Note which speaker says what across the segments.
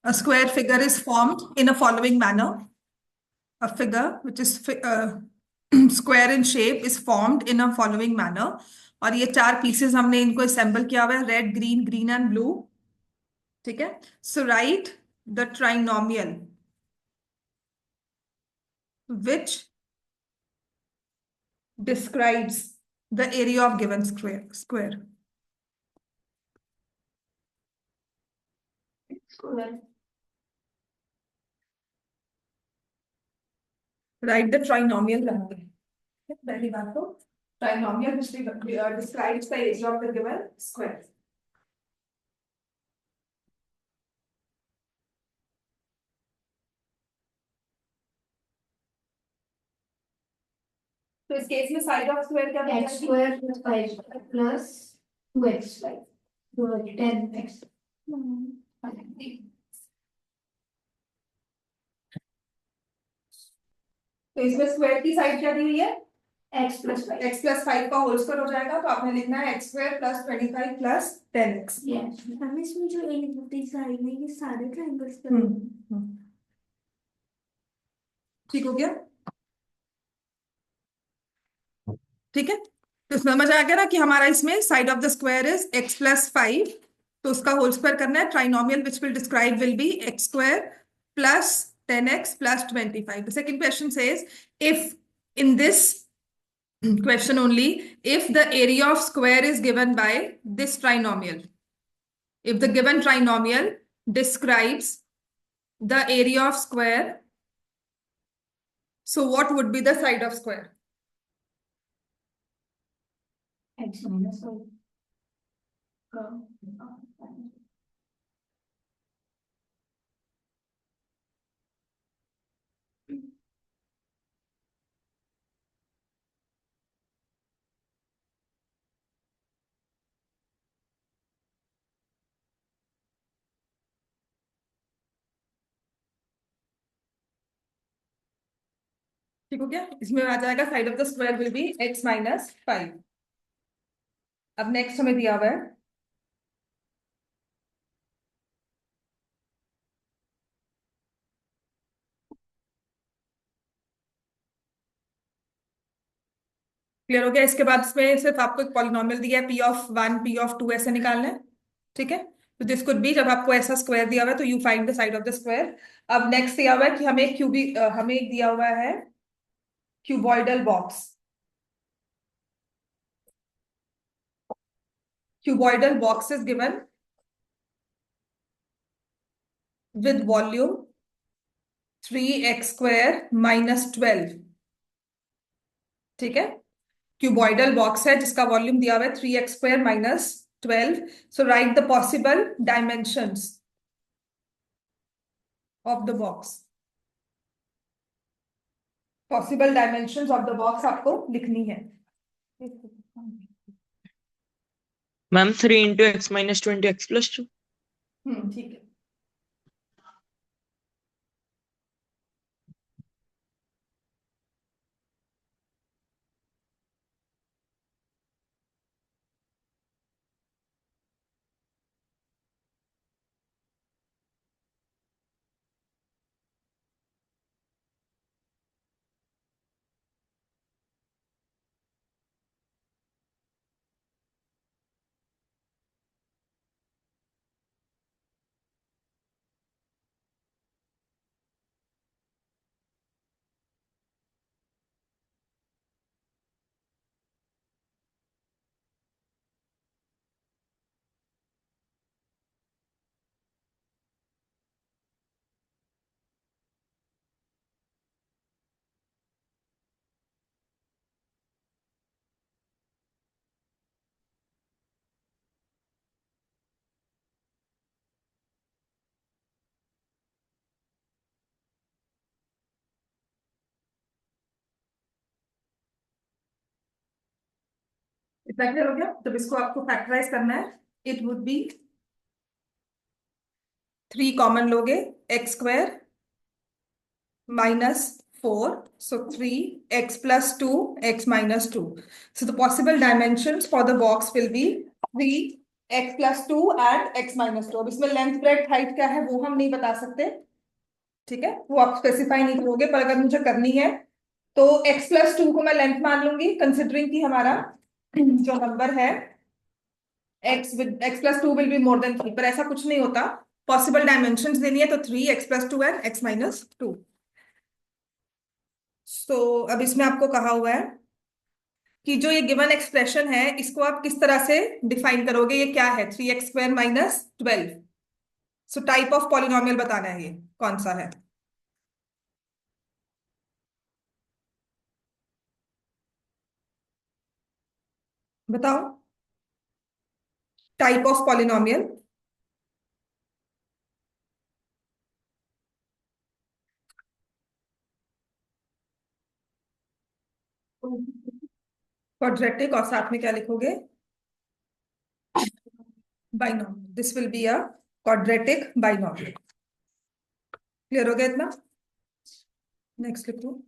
Speaker 1: A square figure is formed in a following manner. A figure which is square in shape is formed in a following manner. और ये चार pieces हमने इनको assemble किया हुआ है, red, green and blue. ठीक है? So write the trinomial which describes the area of given square. Write the trinomial. पहली बात तो trinomial which describes the area of the given square. तो इस केस में साइड ऑफ स्क्वायर क्या
Speaker 2: x square plus 5 plus 2x, like 10x.
Speaker 1: तो इसमें square की साइड क्या दी हुई है?
Speaker 2: x plus 5.
Speaker 1: x plus 5 का होल स्क्वायर हो जाएगा, तो आपने लिखना है x square plus 25 plus 10x.
Speaker 2: Yes.
Speaker 3: हमें इसमें जो एक साइड में ये सारे ट्रायंगल्स
Speaker 1: ठीक हो गया? ठीक है, तो समझ आ गया ना कि हमारा इसमें side of the square is x plus 5, तो उसका होल स्क्वायर करना है. Trinomial which will describe will be x square plus 10x plus 25. The second question says, if in this question only, if the area of square is given by this trinomial, if the given trinomial describes the area of square, so what would be the side of square?
Speaker 2: X minus 5.
Speaker 1: ठीक हो गया? इसमें आ जाएगा side of the square will be x minus 5. अब next हमें दिया हुआ है क्लियर हो गया? इसके बाद इसमें सिर्फ आपको एक पॉलिनोमियल दिया है p(1) p(2) ऐसे निकालना है. ठीक है, तो दिस कुड बी, जब आपको ऐसा स्क्वायर दिया हुआ है तो you find the side of the square. अब नेक्स्ट दिया हुआ है कि हमें हमें एक दिया हुआ है cuboidal box. Cuboidal box is given with volume 3x square minus 12. ठीक है, क्यूबॉइडल बॉक्स है जिसका वॉल्यूम दिया हुआ है 3x square minus 12. So write the possible dimensions of the box. Possible dimensions of the box आपको लिखनी है.
Speaker 4: Ma'am 3 into x minus 20x plus 2.
Speaker 1: ठीक है. इतना क्लियर हो गया? तो इसको आपको फैक्टराइज करना है. इट वुड बी 3 कॉमन लोगे, x square minus 4, so 3x plus 2, x minus 2. So the possible dimensions for the box will be 3 x+2 and x-2। अब इसमें लेंथ ब्रेड्थ हाइट क्या है वो हम नहीं बता सकते, ठीक है, वो आप स्पेसिफाई नहीं करोगे, पर अगर मुझे करनी है तो x+2 को मैं लेंथ मान लूंगी, कंसिडरिंग कि हमारा जो नंबर है x+2 will be more than 3, पर ऐसा कुछ नहीं होता। पॉसिबल डायमेंशंस देनी है तो 3, x+2 एंड x-2। सो अब इसमें आपको कहा हुआ है कि जो ये गिवन एक्सप्रेशन है इसको आप किस तरह से डिफाइन करोगे, ये क्या है 3x² - 12। So type of polynomial बताना है, ये कौन सा है। बताओ टाइप ऑफ पॉलिनोमियल। क्वाड्रेटिक, और साथ में क्या लिखोगे, binomial. This will be a quadratic binomial. Clear हो गया इतना? नेक्स्ट लिखो।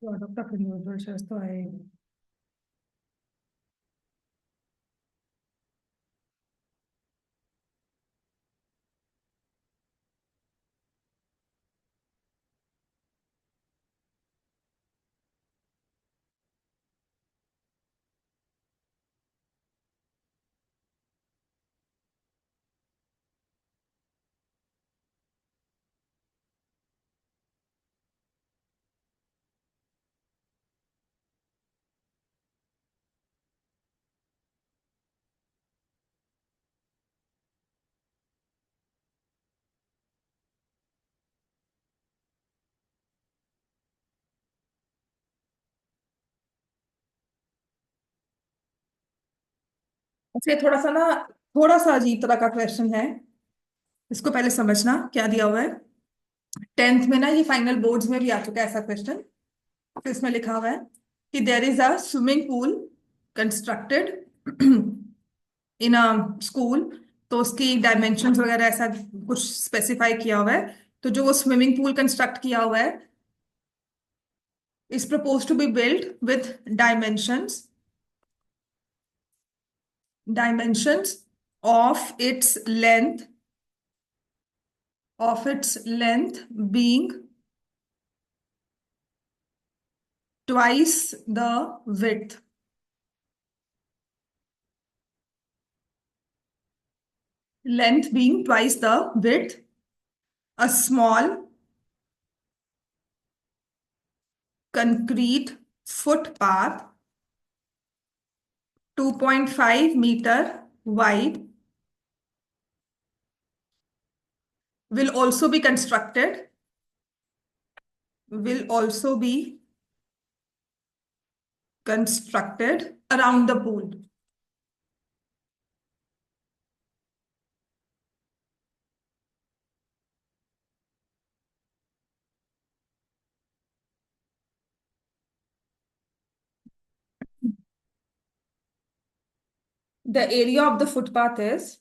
Speaker 1: प्रोडक्ट ऑफ इन्वर्स तो आएगा। अच्छा, ये थोड़ा सा अजीब तरह का क्वेश्चन है, इसको पहले समझना क्या दिया हुआ है। 10th में ना, ये फाइनल बोर्ड्स में भी आ चुका है ऐसा क्वेश्चन। तो इसमें लिखा हुआ है कि there is a swimming pool constructed in a school. तो उसकी डायमेंशंस वगैरह ऐसा कुछ स्पेसिफाई किया हुआ है। तो जो वो स्विमिंग पूल कंस्ट्रक्ट किया हुआ है is proposed to be built with dimensions of its length being twice the width. Length being twice the width. A small concrete footpath 2.5 meter wide will also be constructed around the pool. The area of the footpath is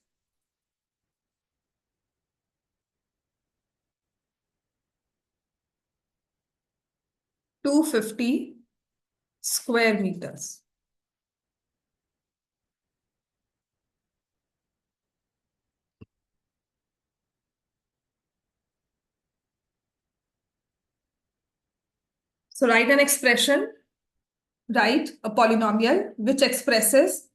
Speaker 1: 250 square meters. So write an expression, write a polynomial which expresses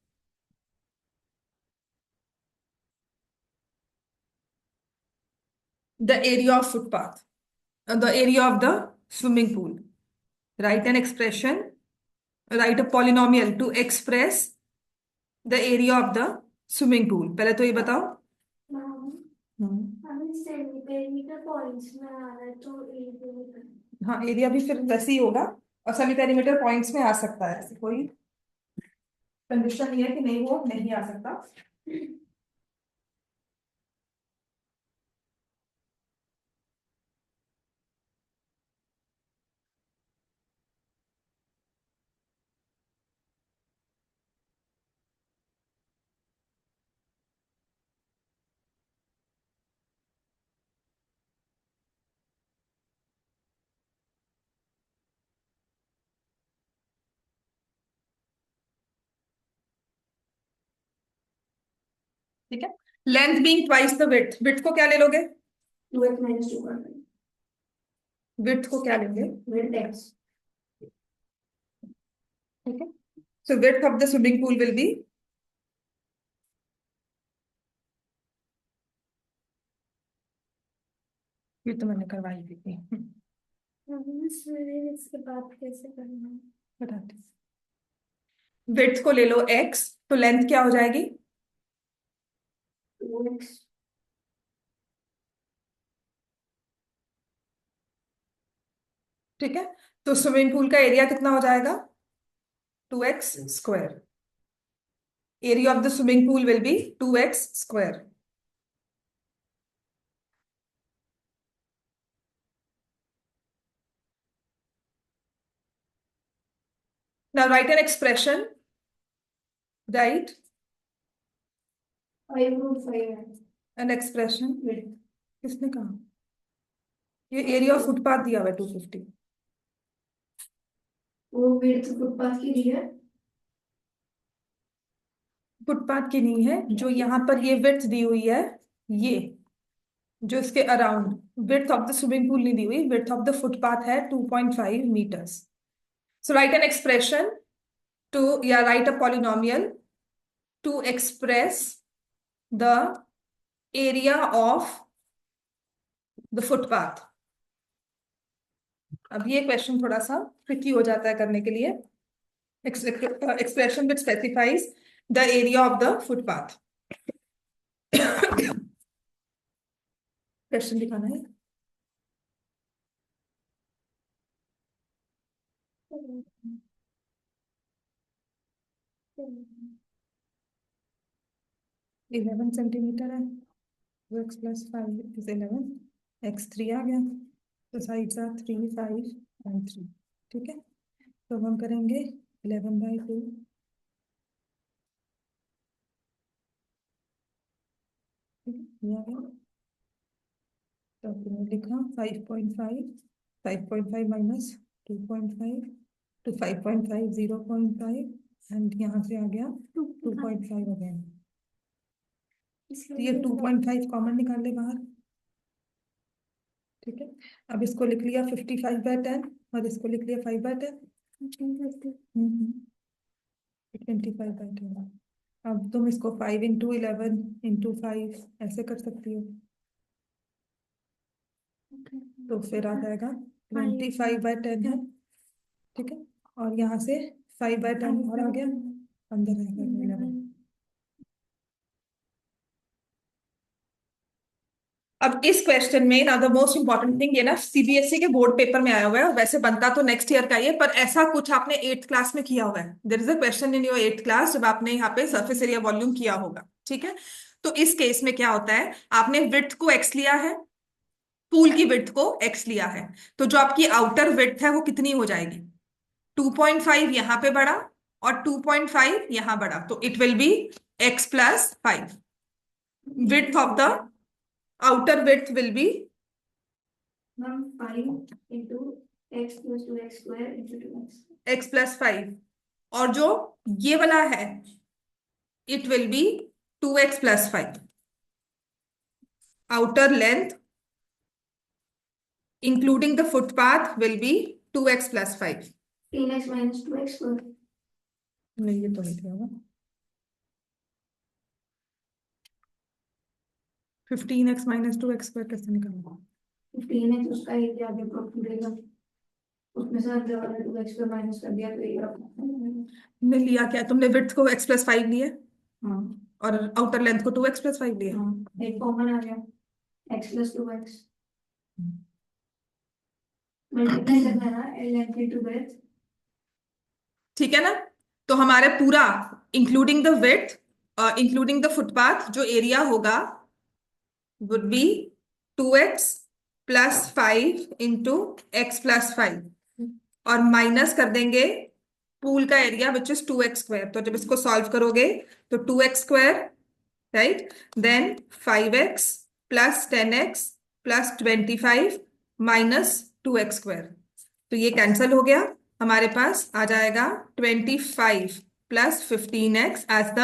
Speaker 1: the area of footpath, the area of the swimming pool. Write an expression, write a polynomial to express the area of the swimming pool. पहले तो ये बताओ।
Speaker 3: हमें centimetre points में आ रहा है तो area.
Speaker 1: हाँ, एरिया भी फिर वैसे ही होगा, और सेमी पेरीमीटर पॉइंट्स में आ सकता है, ऐसी कोई कंडीशन नहीं है कि नहीं, वो नहीं आ सकता। ठीक है, length being twice the width, width को क्या ले लोगे?
Speaker 2: 2x minus 2 कर देंगे।
Speaker 1: विड्थ को क्या लेंगे?
Speaker 2: Width x.
Speaker 1: ठीक है, so width of the swimming pool will be, ये तो मैंने करवाई भी थी।
Speaker 3: इसके बाद कैसे करना है?
Speaker 1: बताती हूँ। विड्थ को ले लो x, तो लेंथ क्या हो जाएगी?
Speaker 2: 2x.
Speaker 1: ठीक है, तो स्विमिंग पूल का एरिया कितना हो जाएगा? 2x square. Area of the swimming pool will B 2x square. Now write an expression. Write
Speaker 2: 5 root 5 है।
Speaker 1: an expression.
Speaker 2: Width.
Speaker 1: किसने कहा? ये एरिया ऑफ फुटपाथ दिया हुआ है 250।
Speaker 2: वो width फुटपाथ की दी है।
Speaker 1: फुटपाथ की नहीं है, जो यहाँ पर ये विड्थ दी हुई है, ये जो इसके around, width of the swimming pool नहीं दी हुई, विड्थ ऑफ द फुटपाथ है 2.5 meters. So write an expression to, yeah, write a polynomial to express the area of the footpath. अब ये क्वेश्चन थोड़ा सा ट्रिकी हो जाता है करने के लिए। Expression which specifies the area of the footpath. Question दिखाना है। इलेवन सेंटीमीटर है, तो x प्लस 5 इज 11, x3 आ गया, तो साइड्स आर 3, 5 एंड 3। ठीक है, तो हम करेंगे 11/2। ठीक है, ये आ गया, तो हमने लिखा 5.5, 5.5 माइनस 2.5, तो 5.5 0.5 एंड यहाँ से आ गया 2.5 हो गया। तो ये 2.5 कॉमन निकाल ले बाहर। ठीक है, अब इसको लिख लिया 55/10 और इसको लिख लिया 5/10, 25/10। अब तुम इसको 5 into 11 into 5 ऐसे कर सकती हो, तो फिर आ जाएगा 25/10 है। ठीक है, और यहाँ से 5/10 और आ गया, अंदर आएगा 11। अब इस क्वेश्चन में ना द मोस्ट इंपॉर्टेंट थिंग, ये ना सीबीएसई के बोर्ड पेपर में आया हुआ है, और वैसे बनता तो नेक्स्ट ईयर का ही है, पर ऐसा कुछ आपने 8th क्लास में किया हुआ है। There is a question in your 8th class, जब आपने यहाँ पे सरफेस एरिया वॉल्यूम किया होगा। ठीक है, तो इस केस में क्या होता है, आपने विड्थ को x लिया है, पूल की विड्थ को x लिया है, तो जो आपकी आउटर विड्थ है वो कितनी हो जाएगी? 2.5 यहाँ पे बढ़ा और 2.5 यहाँ बढ़ा, तो it will be x plus 5। Width of the outer width will be
Speaker 2: 5 into x plus 2x square into 2x.
Speaker 1: x plus 5, और जो ये वाला है it will be 2x plus 5। outer length including the footpath will be 2x plus 5।
Speaker 2: 3x minus 2x square.
Speaker 1: नहीं, ये तो नहीं दिया होगा। 15x minus 2x square कैसे निकालूंगा?
Speaker 2: 15x उसका एरिया आगे पूरेगा, उसमें से अंदर वाला 2x पे माइनस कर दिया तो ये
Speaker 1: तुमने लिया क्या? तुमने विड्थ को x plus 5 लिए,
Speaker 2: हाँ
Speaker 1: और आउटर लेंथ को 2x plus 5 लिया।
Speaker 2: हाँ, एक कॉमन आ गया x plus 2x मल्टीप्लाई करना है ना लेंथ इनटू ब्रेड्थ।
Speaker 1: ठीक है ना, तो हमारे पूरा including the width including the footpath जो एरिया होगा would be 2x plus 5 into x plus 5, और माइनस कर देंगे पूल का area which is 2x square. तो जब इसको सॉल्व करोगे तो 2x square, right, then 5x plus 10x plus 25 minus 2x square, तो ये कैंसिल हो गया, हमारे पास आ जाएगा 25 plus 15x as the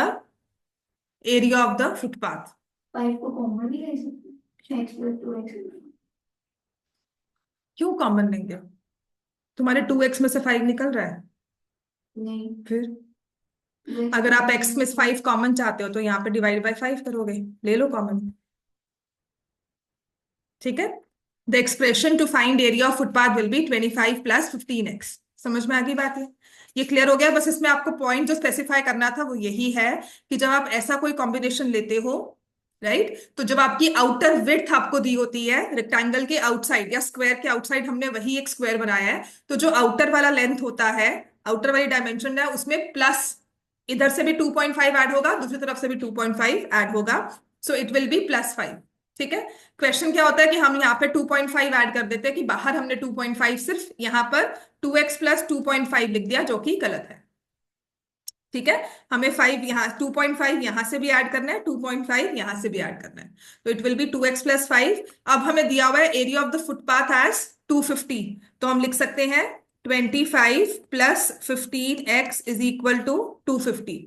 Speaker 1: area of the footpath.
Speaker 2: 5 को कॉमन नहीं ले सकते, x प्लस 2x।
Speaker 1: क्यों कॉमन लेंगे? तुम्हारे 2x में से 5 निकल रहा है।
Speaker 2: नहीं,
Speaker 1: फिर
Speaker 2: 2x
Speaker 1: अगर आप x में
Speaker 2: कॉमन।
Speaker 1: 5 कॉमन चाहते हो तो यहाँ पे डिवाइड बाय 5 करोगे, ले लो कॉमन। ठीक है। The expression to find area of footpath will be 25 plus 15x। समझ में आ गई बात है? ये क्लियर हो गया? बस इसमें आपको पॉइंट जो स्पेसिफाई करना था वो यही है कि जब आप ऐसा कोई कॉम्बिनेशन लेते हो, राइट, तो जब आपकी आउटर विड्थ आपको दी होती है रेक्टेंगल के आउटसाइड या स्क्वायर के आउटसाइड, हमने वही एक स्क्वायर बनाया है, तो जो आउटर वाला लेंथ होता है, आउटर वाली डायमेंशन है, उसमें प्लस इधर से भी 2.5 ऐड होगा, दूसरी तरफ से भी 2.5 ऐड होगा, सो इट विल बी +5। ठीक है। क्वेश्चन क्या होता है कि हम यहाँ पे 2.5 ऐड कर देते हैं कि बाहर हमने 2.5, सिर्फ यहाँ पर 2x प्लस 2.5 लिख दिया, जो कि गलत है। ठीक है। हमें 5 यहाँ 2.5 यहां से भी ऐड करना है, 2.5 यहां से भी ऐड करना है, तो it will be 2x plus 5। अब हमें दिया हुआ है area of the footpath as 250, तो हम लिख सकते हैं 25 plus 15x is equal to 250।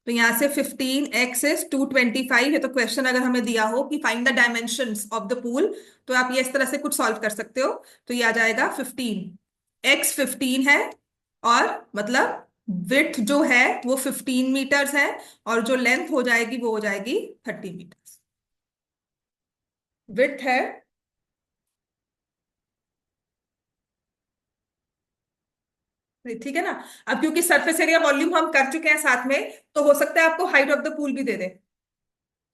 Speaker 1: तो यहां से 15x इज 225 है। तो क्वेश्चन अगर हमें दिया हो कि find the dimensions of the pool, तो आप ये इस तरह से कुछ सॉल्व कर सकते हो। तो ये आ जाएगा 15, x 15 है, और मतलब विड्थ जो है वो 15 मीटर्स है, और जो लेंथ हो जाएगी वो हो जाएगी 30 मीटर्स। विड्थ है, ठीक है ना। अब क्योंकि सरफेस एरिया वॉल्यूम हम कर चुके हैं साथ में, तो हो सकता है आपको हाइट ऑफ द पूल भी दे दे,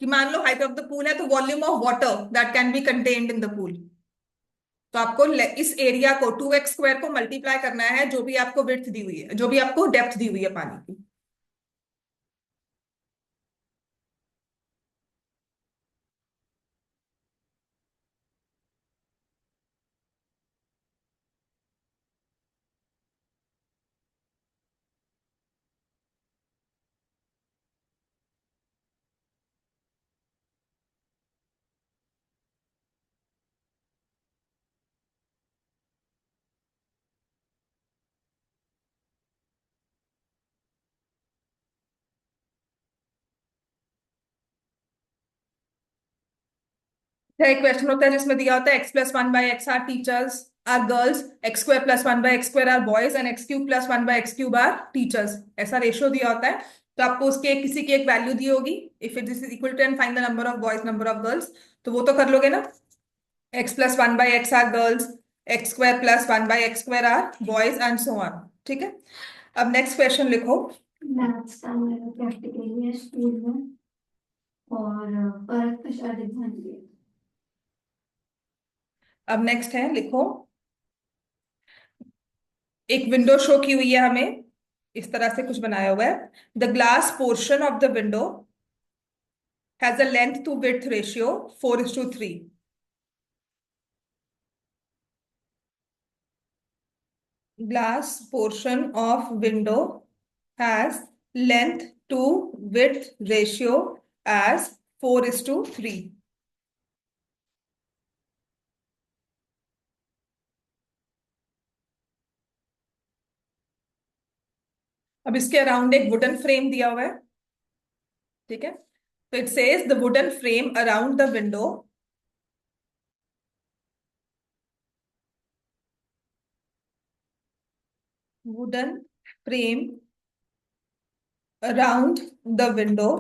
Speaker 1: कि मान लो हाइट ऑफ द पूल है तो volume of water that can be contained in the pool. तो आपको इस एरिया को 2x² को मल्टीप्लाई करना है, जो भी आपको विड्थ दी हुई है, जो भी आपको डेप्थ दी हुई है पानी की। एक क्वेश्चन होता है जिसमें दिया होता है x+1/x are teachers are girls, x² + 1/x² are boys, and x³ + 1/x³ are teachers. ऐसा रेशियो दिया होता है, तो आपको उसके किसी की एक वैल्यू दी होगी, if it is equal to, and find the number of boys number of girls, तो वो तो कर लोगे ना। x+1/x are girls, x² + 1/x² are boys, and so on. ठीक है। अब नेक्स्ट क्वेश्चन लिखो।
Speaker 2: मैथ्स का मेरा प्रैक्टिकल है स्कूल में, और परत का शायद एग्जाम दिया।
Speaker 1: अब नेक्स्ट है, लिखो। एक विंडो शो की हुई है हमें, इस तरह से कुछ बनाया हुआ है। The glass portion of the window has a length to width ratio 4:3। Glass portion of window has length to width ratio as 4:3। अब इसके अराउंड एक वुडन फ्रेम दिया हुआ है। ठीक है। तो it says the wooden frame around the window wooden frame around the window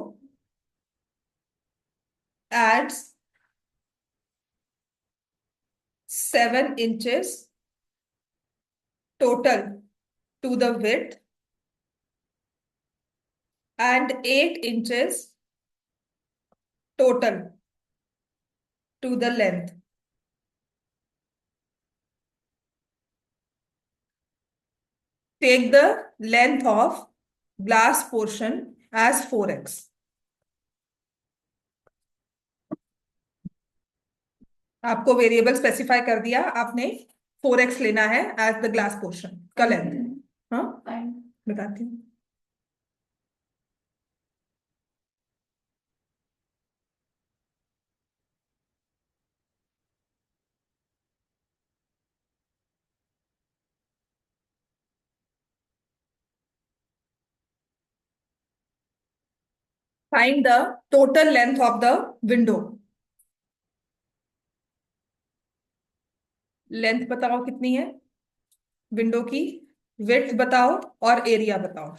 Speaker 1: adds 7 inches total to the width and 8 inches total to the length. Take the length of glass portion as 4x. आपको variable specify कर दिया आपने, 4x लेना है as the glass portion का length. हाँ, बताती हूँ। Find the total length of the window. Length बताओ कितनी है विंडो की, विड्थ बताओ और एरिया बताओ।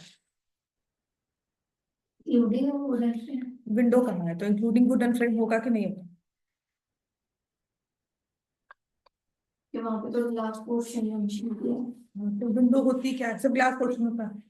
Speaker 2: Including wooden frame.
Speaker 1: विंडो कहाँ है, तो इंक्लूडिंग वुडन फ्रेम होगा कि नहीं होगा?
Speaker 2: कि वहां पे तो ग्लास पोर्शन मेंशन किया है।
Speaker 1: हाँ, तो विंडो होती क्या है, सिर्फ ग्लास पोर्शन होता है।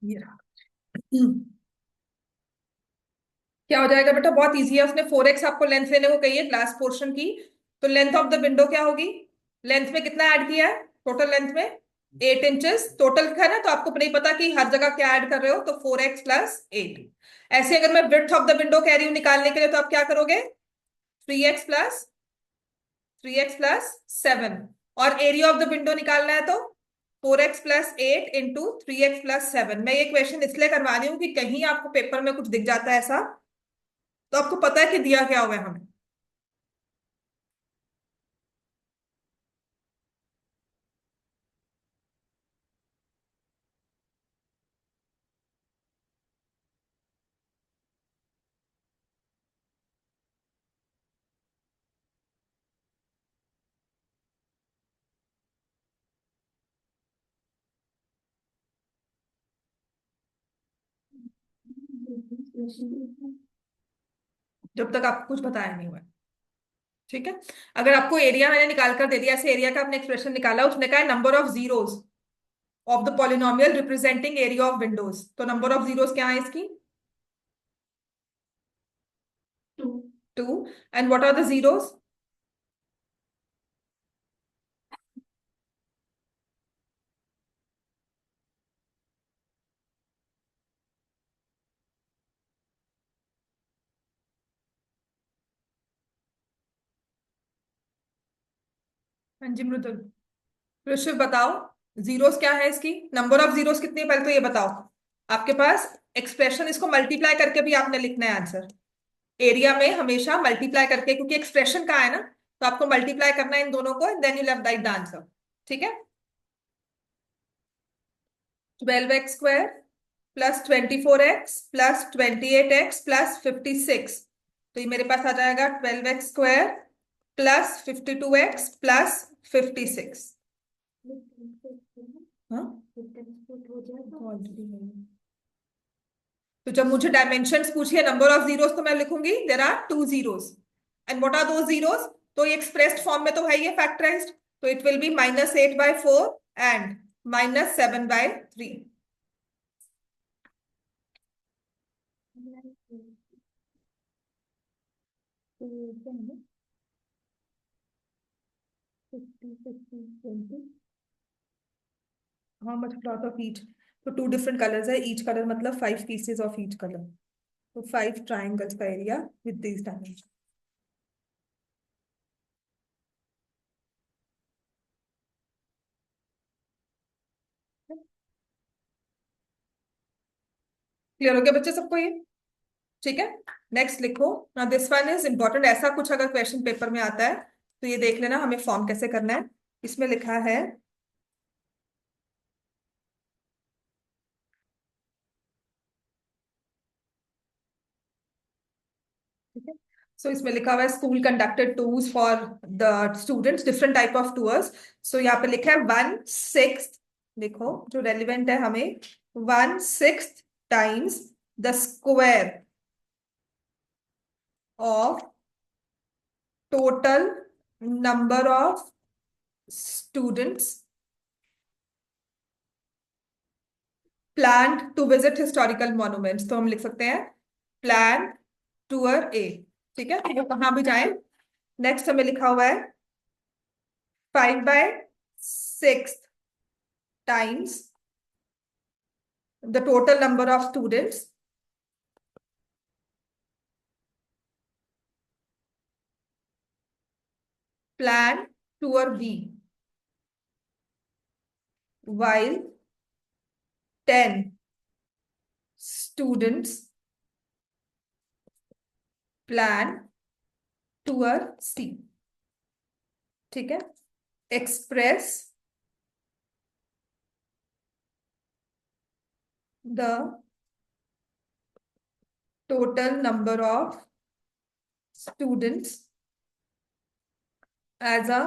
Speaker 1: ये रहा। क्या हो जाएगा बेटा, बहुत इजी है, उसने 4x आपको लेंथ लेने को कही है ग्लास पोर्शन की, तो लेंथ ऑफ द विंडो क्या होगी, लेंथ में कितना ऐड किया है, टोटल लेंथ में 8 इंचेस टोटल है ना, तो आपको नहीं पता कि हर जगह क्या ऐड कर रहे हो, तो 4x प्लस 8। ऐसे अगर मैं विड्थ ऑफ द विंडो कह रही हूँ निकालने के लिए, तो आप क्या करोगे, 3x प्लस 7, और एरिया ऑफ द विंडो निकालना है तो 4x plus 8 into 3x plus 7। मैं ये क्वेश्चन इसलिए करवा रही हूँ कि कहीं आपको पेपर में कुछ दिख जाता है ऐसा, तो आपको पता है कि दिया क्या हुआ है हमें। जब तक आपको कुछ बताया नहीं हुआ है, ठीक है। अगर आपको एरिया मैंने निकाल कर दे दिया, ऐसे एरिया का आपने एक्सप्रेशन निकाला, उसने कहा number of zeros of the polynomial representing area of windows, तो नंबर ऑफ जीरोस क्या है इसकी,
Speaker 2: 2।
Speaker 1: 2। And what are the zeros, हाँ जी मृदुल। ऋषभ बताओ, जीरोस क्या है इसकी, नंबर ऑफ जीरोस कितनी है, पहले तो ये बताओ। आपके पास एक्सप्रेशन, इसको मल्टीप्लाई करके भी आपने लिखना है आंसर, एरिया में हमेशा मल्टीप्लाई करके, क्योंकि एक्सप्रेशन का है ना, तो आपको मल्टीप्लाई करना है इन दोनों को, and then you left write the answer, ठीक है। 12x² plus 24x plus 28x plus 56, तो ये मेरे पास आ जाएगा 12x² प्लस 52x प्लस 56। हाँ, तो जब मुझे डायमेंशंस पूछिए नंबर ऑफ जीरोस, तो मैं लिखूंगी there are 2 zeros, and what are those zeros, तो ये एक्सप्रेस्ड फॉर्म में तो है, ये फैक्टराइज्ड, तो it will be -8/4 and -7/3। How much cloth of each, तो 2 डिफरेंट कलर्स है, ईच कलर मतलब 5 पीसेस ऑफ ईच कलर, तो 5 ट्राइंगल्स का area with this dimension. Clear हो गया बच्चे सबको ये? ठीक है, नेक्स्ट लिखो ना, दिस वन इज इंपॉर्टेंट। ऐसा कुछ अगर क्वेश्चन पेपर में आता है तो ये देख लेना हमें फॉर्म कैसे करना है। इसमें लिखा है ठीक है, सो इसमें लिखा हुआ है school conducted tours for the students, different type of tours. So यहाँ पे लिखा है 1/6, देखो जो रेलिवेंट है हमें, 1/6 times the square of total number of students plan to visit historical monuments. तो हम लिख सकते हैं प्लान टूर ए। ठीक है, वो कहाँ भी जाए। नेक्स्ट हमें लिखा हुआ है 5/6 times the total number of students plan to be while 10 students plan tour C। ठीक है, express the total number of students as a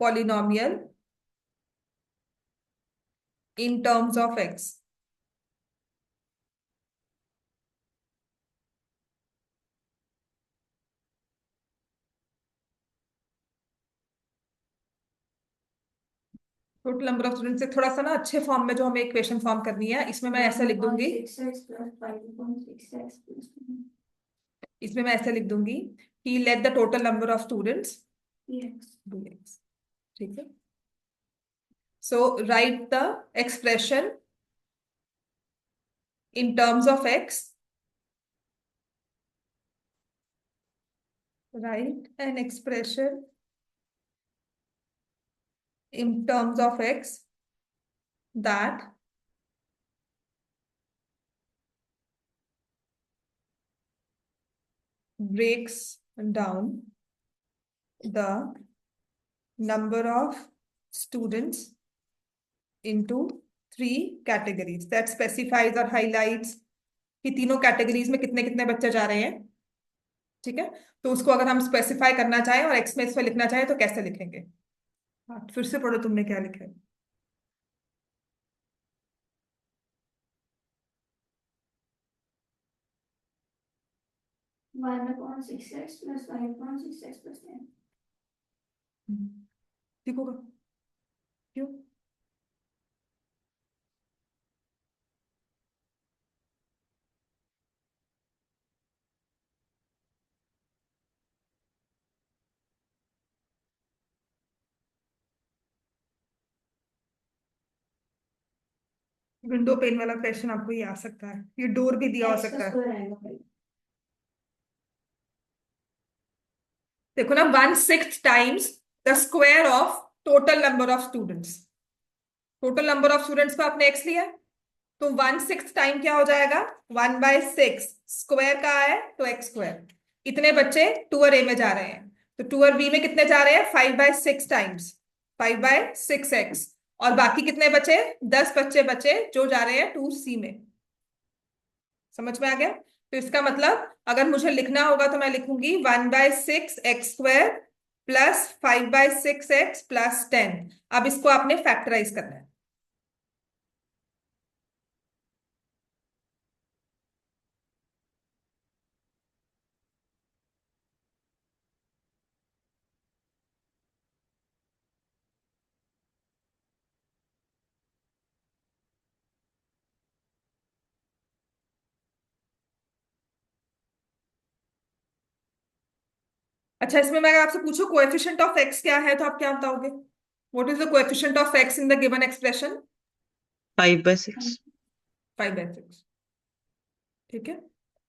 Speaker 1: polynomial in terms of x। Total number of student से थोड़ा सा ना अच्छे form में जो हमें इक्वेशन फॉर्म करनी है, इसमें मैं ऐसे लिख दूंगी,
Speaker 2: 6x plus 5.6x plus 2
Speaker 1: इसमें मैं ऐसे लिख दूंगी कि let the total number of students
Speaker 2: dx।
Speaker 1: dx। ठीक है, so write the expression in terms of x, write an expression in terms of x that breaks down the number of students into 3 categories, that specifies or highlights कि तीनों categories में कितने कितने बच्चे जा रहे हैं। ठीक है, तो उसको अगर हम स्पेसिफाई करना चाहें और एक्स में इस पे लिखना चाहें तो कैसे लिखेंगे? हाँ, फिर से पढ़ो तुमने क्या लिखा है।
Speaker 2: 1/6x plus 5.6x plus 10।
Speaker 1: ठीक होगा क्यों? विंडो पेन वाला क्वेश्चन आपको ये आ सकता है, ये डोर भी दिया हो
Speaker 2: x का
Speaker 1: सकता है।
Speaker 2: स्क्वायर आएगा भाई।
Speaker 1: देखो ना, 1/6 times the square of total number of students, total number of students को आपने एक्स लिया, तो 1/6 टाइम क्या हो जाएगा, 1/6 स्क्वायर का है तो एक्स स्क्वायर। इतने बच्चे टूर ए में जा रहे हैं, तो टूर बी में कितने जा रहे हैं, 5/6 टाइम्स 5/6x, और बाकी कितने बचे, 10 बच्चे बचे जो जा रहे हैं टूर सी में। समझ में आ गया? तो इसका मतलब अगर मुझे लिखना होगा तो मैं लिखूंगी 1/6x² प्लस 5/6x प्लस 10। अब इसको आपने फैक्टराइज करना है। अच्छा, इसमें मैं आपसे पूछूं कोएफिशिएंट ऑफ एक्स क्या है तो आप क्या बताओगे? What is the coefficient of x in the given expression?
Speaker 4: 5/6।
Speaker 1: 5/6। ठीक है,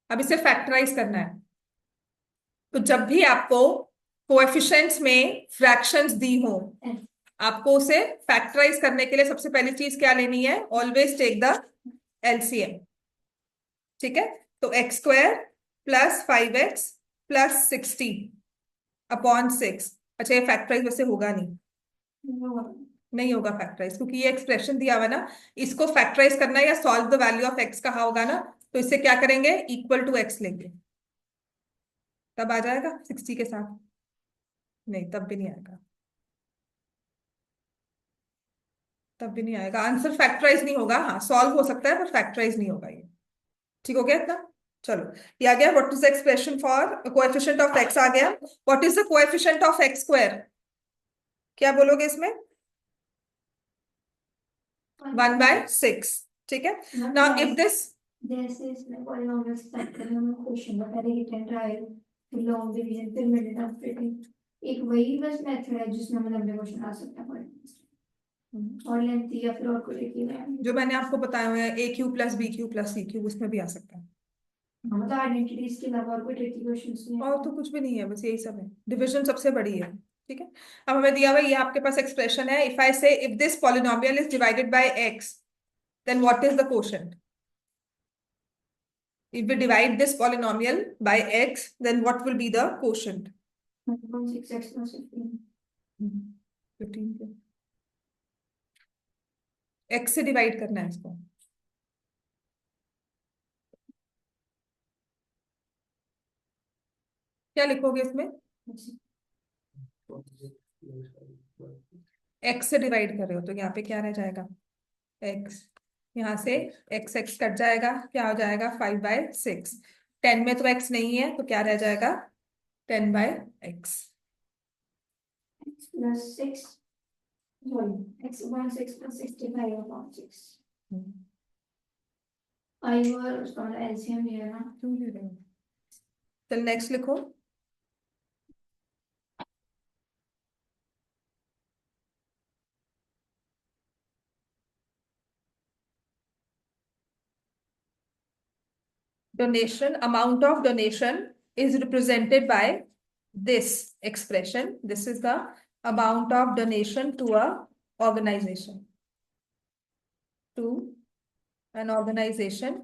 Speaker 1: अब इसे फैक्टराइज करना है। तो जब भी आपको कोएफिशिएंट्स में फ्रैक्शंस दी हो, आपको उसे फैक्टराइज करने के लिए सबसे पहली चीज क्या लेनी है, ऑलवेज टेक द एलसीएम। ठीक है, तो x square plus 5x plus 60 upon 6। अच्छा, ये फैक्टराइज वैसे होगा नहीं, नहीं होगा फैक्टराइज, क्योंकि ये एक्सप्रेशन दिया हुआ है ना, इसको फैक्टराइज करना है या solve the value of x कहा होगा ना, तो इससे क्या करेंगे, इक्वल टू एक्स लेंगे, तब आ जाएगा 60 के साथ। नहीं, तब भी नहीं आएगा, तब भी नहीं आएगा, आंसर फैक्टराइज नहीं होगा। हाँ, सॉल्व हो सकता है पर फैक्टराइज नहीं होगा ये। ठीक हो गया इतना? चलो, ये आ गया what is the expression for coefficient of x आ गया। What is the coefficient of x square, क्या बोलोगे इसमें? 1/6। ठीक है, नाउ इफ दिस,
Speaker 2: जैसे इसमें पॉलिनोमियल सेट करने में क्वेश्चन में पहले हिट एंड ट्रायल, फिर लॉन्ग डिवीजन, फिर मिडिल टर्म फिटिंग, एक वही बस मेथड है जिसमें हम लंबे क्वेश्चन आ सकते हैं पॉलिनोमियल और लेंथी या फिर और कोई एक ही है।
Speaker 1: जो मैंने आपको बताया हुआ है a q plus b q plus c q, उसमें भी आ सकता है।
Speaker 2: मतलब आइडेंटिटीज के अलावा और कोई ट्रिकी क्वेश्चंस नहीं है।
Speaker 1: और तो कुछ भी नहीं है, बस यही सब है, डिवीजन सबसे बड़ी है। ठीक है, अब हमें दिया हुआ है, ये आपके पास एक्सप्रेशन है, if I say if this polynomial is divided by x, then what is the quotient? If we divide this polynomial by x, then what will be the quotient?
Speaker 2: 1.6x plus 15।
Speaker 1: 15 के x से divide करना है इसको। क्या लिखोगे इसमें? x से divide कर रहे हो तो यहाँ पे क्या रह जाएगा, x, यहाँ से x x कट जाएगा, क्या हो जाएगा 5/6। 10 में तो x नहीं है तो क्या रह जाएगा 10/x।
Speaker 2: x plus 6, sorry, x upon 6 plus 65 upon 6। आई और उसका एलसीएम ये है ना।
Speaker 1: क्यों ले रहे हो? चल नेक्स्ट लिखो। Donation, amount of donation is represented by this expression. This is the amount of donation to a organization. To an organization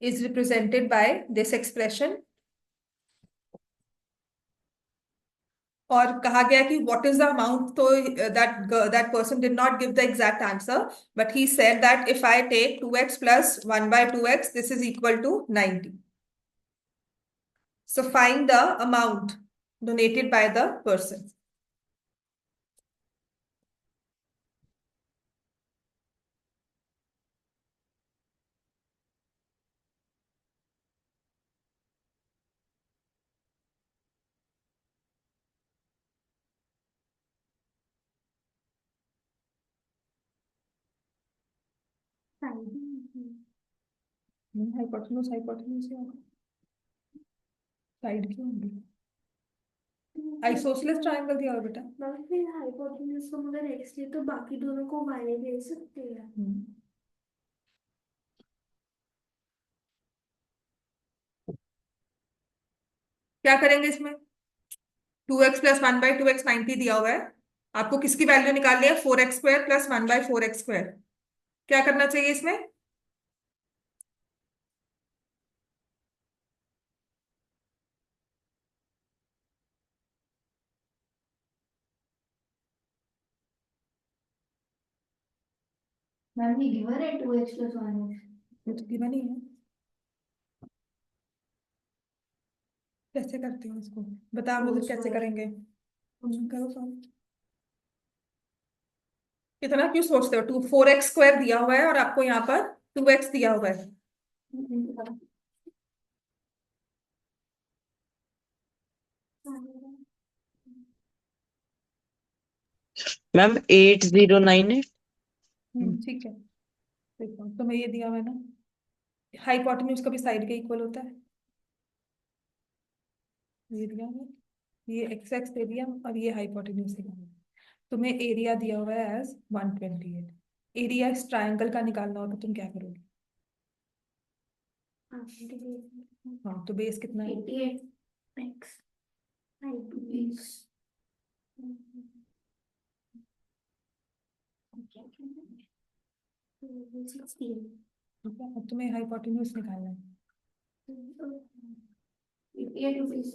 Speaker 1: is represented by this expression. और कहा गया कि what is the amount, तो that person did not give the exact answer, but he said that if I take 2x plus 1/2x, this is equal to 90. So find the amount donated by the person. Hypotenuse hypotenuse side क्यों होंगी? Isosceles triangle दिया हुआ बेटा।
Speaker 3: मगर फिर hypotenuse को मगर x ले तो बाकी दोनों को वाई ले सकते हैं।
Speaker 1: क्या करेंगे इसमें? 2x प्लस 1/2x 90 दिया हुआ है, आपको किसकी वैल्यू निकालनी है? 4x² plus 1/4x²। क्या करना चाहिए इसमें?
Speaker 2: मैम ये गिवन है 2x plus 1x।
Speaker 1: ये तो गिवन ही है, कैसे करते हो इसको बता मुझे, कैसे करेंगे? करो सॉल्व। इतना क्यों सोचते हो? 4x² दिया हुआ है और आपको यहाँ पर 2x दिया हुआ है।
Speaker 4: मैम 8098।
Speaker 1: ठीक है, देखो तुम्हें ये दिया हुआ है ना, हाइपोटेन्यूज कभी साइड के इक्वल होता है, ये दिया हुआ है, ये एक्स एक्स दे दिया और ये हाइपोटेन्यूज दिया हुआ है। तुम्हें एरिया दिया हुआ है एज 128। एरिया इस ट्रायंगल का निकालना हो तो तुम क्या करोगे? हाँ, तो बेस कितना है?
Speaker 2: 88x is
Speaker 3: 16।
Speaker 1: ठीक है, अब तुम्हें हाइपोटेन्यूज निकालना है।
Speaker 2: 8 rupees.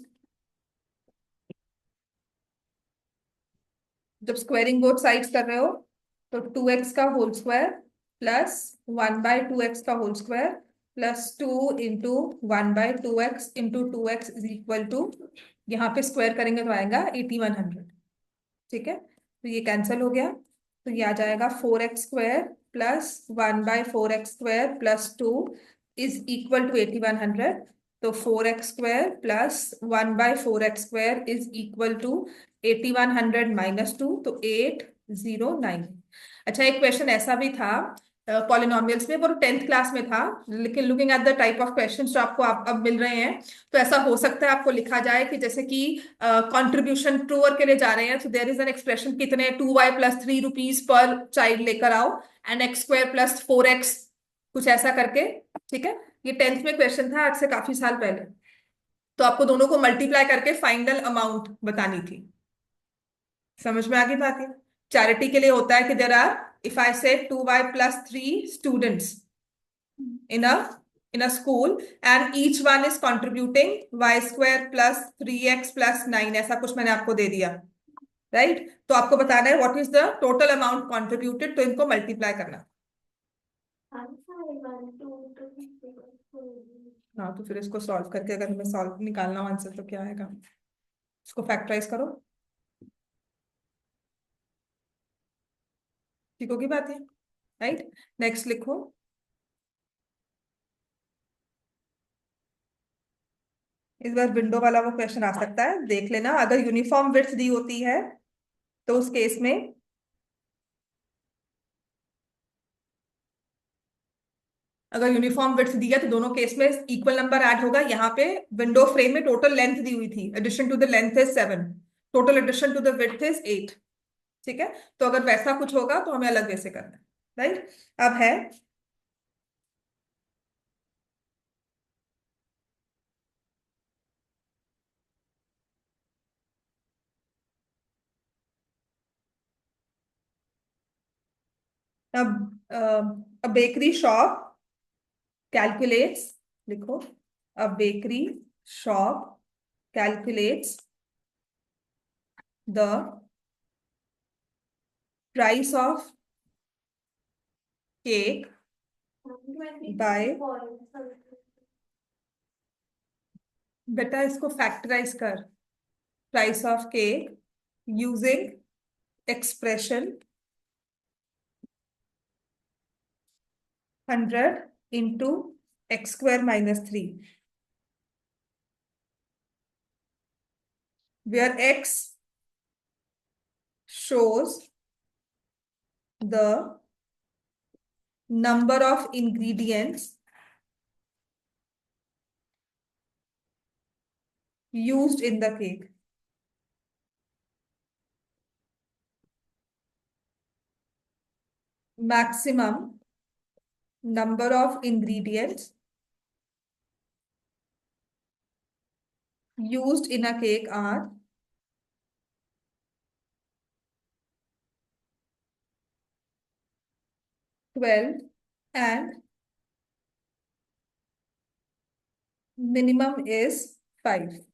Speaker 1: जब स्क्वायरिंग बोथ साइड्स कर रहे हो तो 2x का होल स्क्वायर प्लस 1/2x का whole square plus 2 into 1/2x into 2x is equal to, यहाँ पे स्क्वायर करेंगे तो आएगा 8100। ठीक है, तो ये कैंसिल हो गया, तो ये आ जाएगा 4x² plus 1/4x² plus 2 is equal to 8100। तो 4x² plus 1/4x² is equal to 8100 minus 2, तो 809। अच्छा, एक क्वेश्चन ऐसा भी था पॉलिनॉमियल्स में, वो 10th क्लास में था, लेकिन looking at the type of questions जो आपको अब मिल रहे हैं, तो ऐसा हो सकता है आपको लिखा जाए कि जैसे कि कंट्रीब्यूशन टूर के लिए जा रहे हैं, तो देयर इज एन एक्सप्रेशन कितने 2y plus 3 rupees per child लेकर आओ एंड x² प्लस 4x, कुछ ऐसा करके। ठीक है, ये 10th में क्वेश्चन था, आज से काफी साल पहले। तो आपको दोनों को मल्टीप्लाई करके फाइनल अमाउंट बतानी थी। समझ में आ गई बात? है चैरिटी के लिए होता है कि देर आर, इफ आई से 2y plus 3 students in a school and each one is contributing y² plus 3x plus 9, ऐसा कुछ मैंने आपको दे दिया, राइट? तो आपको बताना है what is the total amount contributed, तो इनको मल्टीप्लाई करना। हाँ, तो फिर इसको सॉल्व करके अगर हमें सॉल्व निकालना हो आंसर तो क्या आएगा, इसको फैक्टराइज करो। ठीक होगी बात है, राइट? नेक्स्ट लिखो। इस बार विंडो वाला वो क्वेश्चन आ सकता है, देख लेना। अगर यूनिफॉर्म विड्थ दी होती है तो उस केस में अगर यूनिफॉर्म विड्थ दी है तो दोनों केस में इक्वल नंबर ऐड होगा। यहाँ पे विंडो फ्रेम में टोटल लेंथ दी हुई थी, addition to the length is 7, total addition to the width is 8। ठीक है, तो अगर वैसा कुछ होगा तो हमें अलग वैसे करना है, राइट? अब है अब बेकरी शॉप कैलकुलेट्स, लिखो, अ bakery shop calculates the price of cake by, बेटा इसको फैक्टराइज कर, price of cake using expression 100 into x² minus 3, where x shows the number of ingredients used in the cake. Maximum number of ingredients used in a cake are 12 and minimum is 5.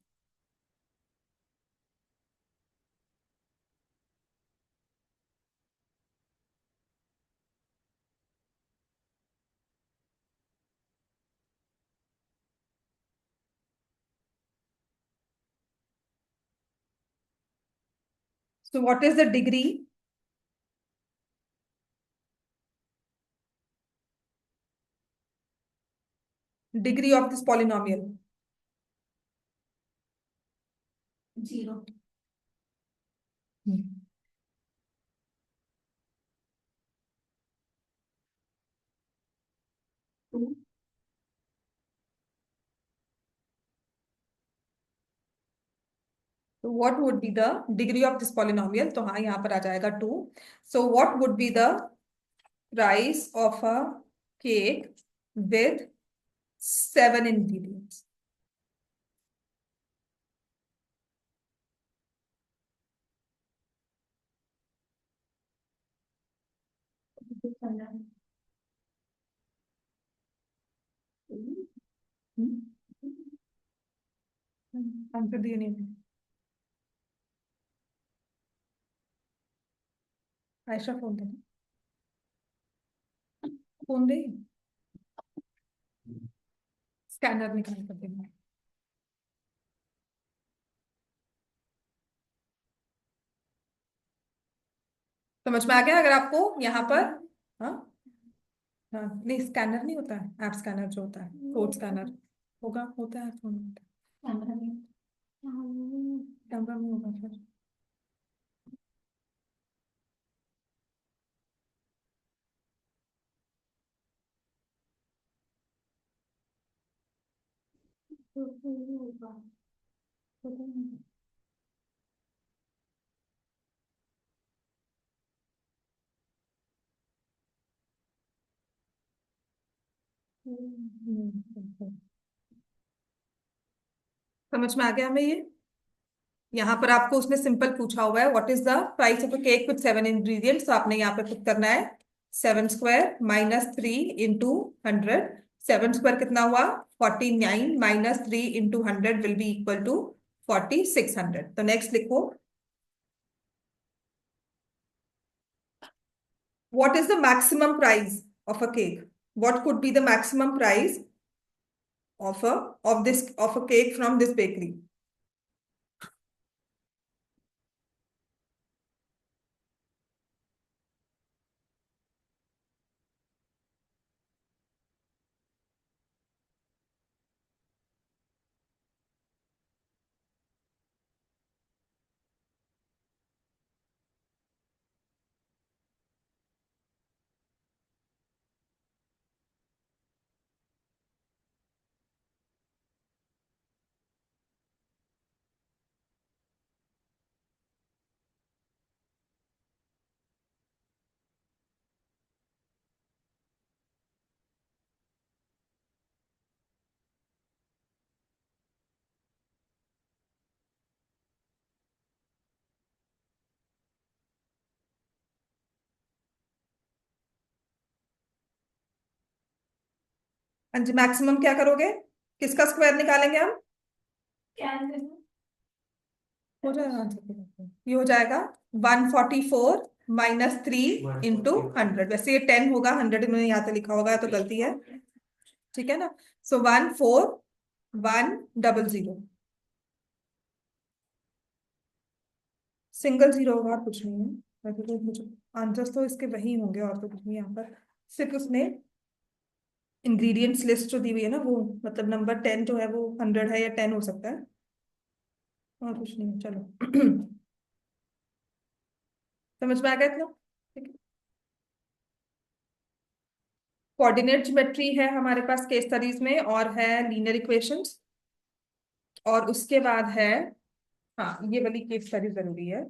Speaker 1: So what is the degree? Degree of this polynomial?
Speaker 2: 0. Two.
Speaker 1: So what would be the degree of this polynomial? तो हाँ, यहाँ पर आ जाएगा 2. So what would be the price of a cake with 7 ingredients? Answer दिए नहीं। Ayesha phone दे, phone दे, scanner निकाल कर देना। समझ में आ गया? अगर आपको यहाँ पर, हाँ हाँ, नहीं स्कैनर नहीं होता है, ऐप स्कैनर जो होता है, कोड स्कैनर होगा, होता है फोन में।
Speaker 2: कैमरा में
Speaker 1: कैमरा में होगा फिर। समझ में आ गया हमें ये? यहाँ पर आपको उसने सिंपल पूछा हुआ है what is the price of a cake with 7 ingredients, तो आपने यहाँ पे पुट करना है 7² माइनस 3 × 100। 7² कितना हुआ? 49 minus 3 × 100 will be equal to 4600। तो नेक्स्ट लिखो, what is the maximum price of a cake? What could be the maximum price of a cake from this bakery? हाँ जी, मैक्सिमम क्या करोगे? किसका स्क्वायर निकालेंगे हम? हो जाएगा आंसर, ये हो जाएगा 144 माइनस 3 × 100। वैसे ये 10 होगा, 100 मैंने यहाँ पे लिखा होगा तो गलती है, ठीक है ना? सो 14100, सिंगल जीरो होगा और कुछ नहीं है। वैसे तो मुझे आंसर्स तो इसके वही होंगे और तो कुछ नहीं यहाँ पर, सिर्फ उसने इंग्रेडिएंट्स लिस्ट जो दी हुई है ना, वो मतलब नंबर 10 जो है वो 100 है या 10 हो सकता है, और कुछ नहीं है। चलो समझ में आ गया इतना? ठीक है। कोऑर्डिनेट ज्योमेट्री है हमारे पास केस स्टडीज में, और है लीनियर इक्वेशंस, और उसके बाद है, हाँ ये वाली केस स्टडी जरूरी है,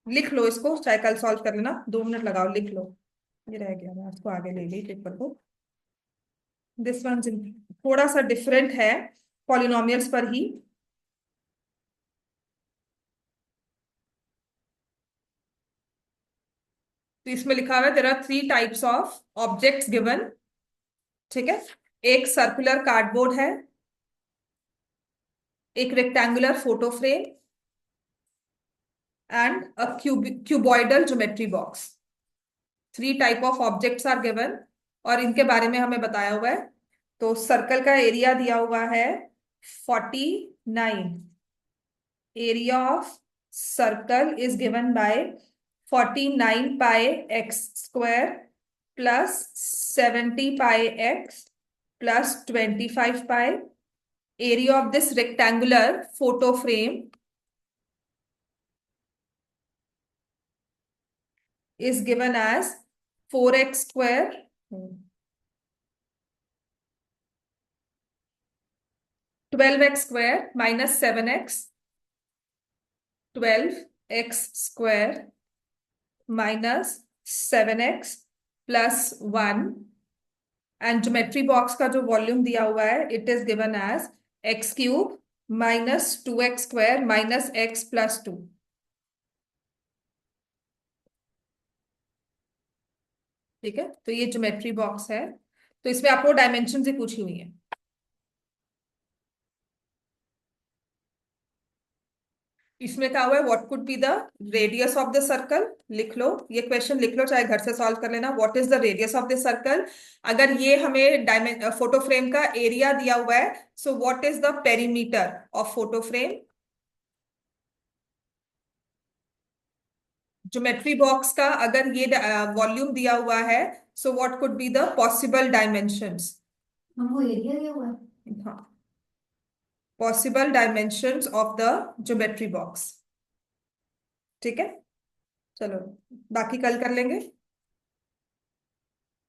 Speaker 1: लिख लो इसको, चाहे कल सॉल्व कर लेना, 2 मिनट लगाओ, लिख लो। ये रह गया, मैं उसको आगे ले ली पेपर को। दिस वन थोड़ा सा डिफरेंट है, पॉलिनोमियल्स पर ही। तो इसमें लिखा हुआ है there are 3 types of objects given, ठीक है? एक सर्कुलर कार्डबोर्ड है, एक rectangular photo frame, and a cuboidal geometry box. 3 type of objects are given, और इनके बारे में हमें बताया हुआ है। तो सर्कल का एरिया दिया हुआ है 49, area of circle is given by 49 pi x square plus 70 pi x plus 25 pi. area of this rectangular photo frame is given as 4x square 12x square minus 7x, 12x square minus 7x plus 1, and geometry box का जो volume दिया हुआ है it is given as x³ minus 2x square minus x plus 2। ठीक है, तो ये geometry box है। तो इसमें आपको डायमेंशन ही पूछी हुई है। इसमें क्या हुआ है, what could be the radius of the circle, लिख लो, ये क्वेश्चन लिख लो, चाहे घर से सॉल्व कर लेना। What is the radius of the circle, अगर ये हमें फोटो फ्रेम का एरिया दिया हुआ है, so what is the perimeter of photo frame. Geometry box का अगर ये वॉल्यूम दिया हुआ है, so what could be the possible dimensions.
Speaker 2: हमको एरिया दिया हुआ है।
Speaker 1: हाँ, possible dimensions of the geometry box. ठीक है, चलो बाकी कल कर लेंगे।